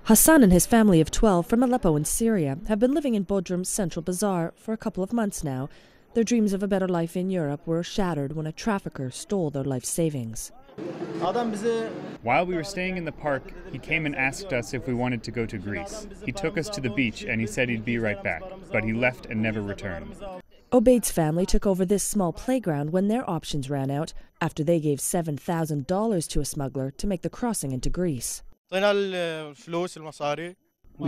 Hassan and his family of 12 from Aleppo in Syria have been living in Bodrum's central bazaar for a couple of months now. Their dreams of a better life in Europe were shattered when a trafficker stole their life savings. While we were staying in the park, he came and asked us if we wanted to go to Greece. He took us to the beach and he said he'd be right back, but he left and never returned. Obaid's family took over this small playground when their options ran out after they gave $7,000 to a smuggler to make the crossing into Greece. We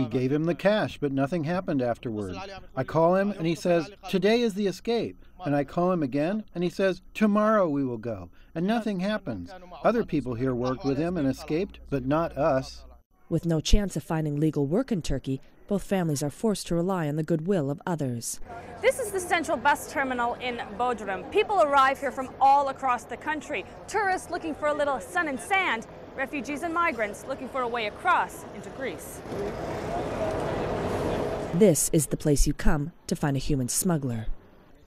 gave him the cash, but nothing happened afterward. I call him and he says, "Today is the escape." And I call him again and he says, "Tomorrow we will go." And nothing happens. Other people here worked with him and escaped, but not us. With no chance of finding legal work in Turkey, both families are forced to rely on the goodwill of others. This is the central bus terminal in Bodrum. People arrive here from all across the country. Tourists looking for a little sun and sand, refugees and migrants looking for a way across into Greece. This is the place you come to find a human smuggler.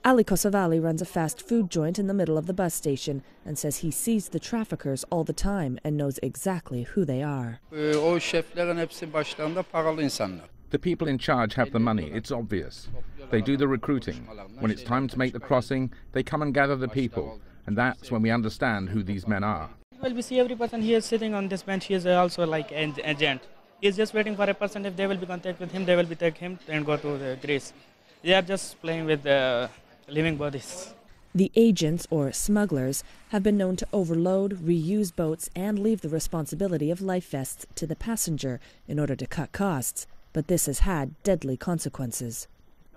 Ali Kosovali runs a fast food joint in the middle of the bus station and says he sees the traffickers all the time and knows exactly who they are. The people in charge have the money, it's obvious. They do the recruiting. When it's time to make the crossing, they come and gather the people. And that's when we understand who these men are. Well, we see every person here sitting on this bench. He is also like an agent. He is just waiting for a person. If they will be contact with him, they will be take him and go to Greece. They are just playing with living bodies. The agents, or smugglers, have been known to overload, reuse boats, and leave the responsibility of life vests to the passenger in order to cut costs. But this has had deadly consequences.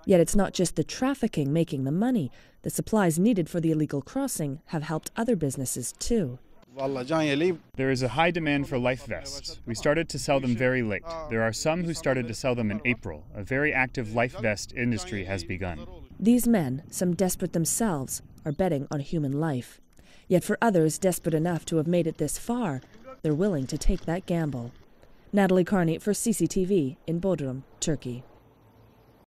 Yet it's not just the trafficking making the money. The supplies needed for the illegal crossing have helped other businesses too. There is a high demand for life vests. We started to sell them very late. There are some who started to sell them in April. A very active life vest industry has begun. These men, some desperate themselves, are betting on human life. Yet for others desperate enough to have made it this far, they're willing to take that gamble. Natalie Carney for CCTV in Bodrum, Turkey.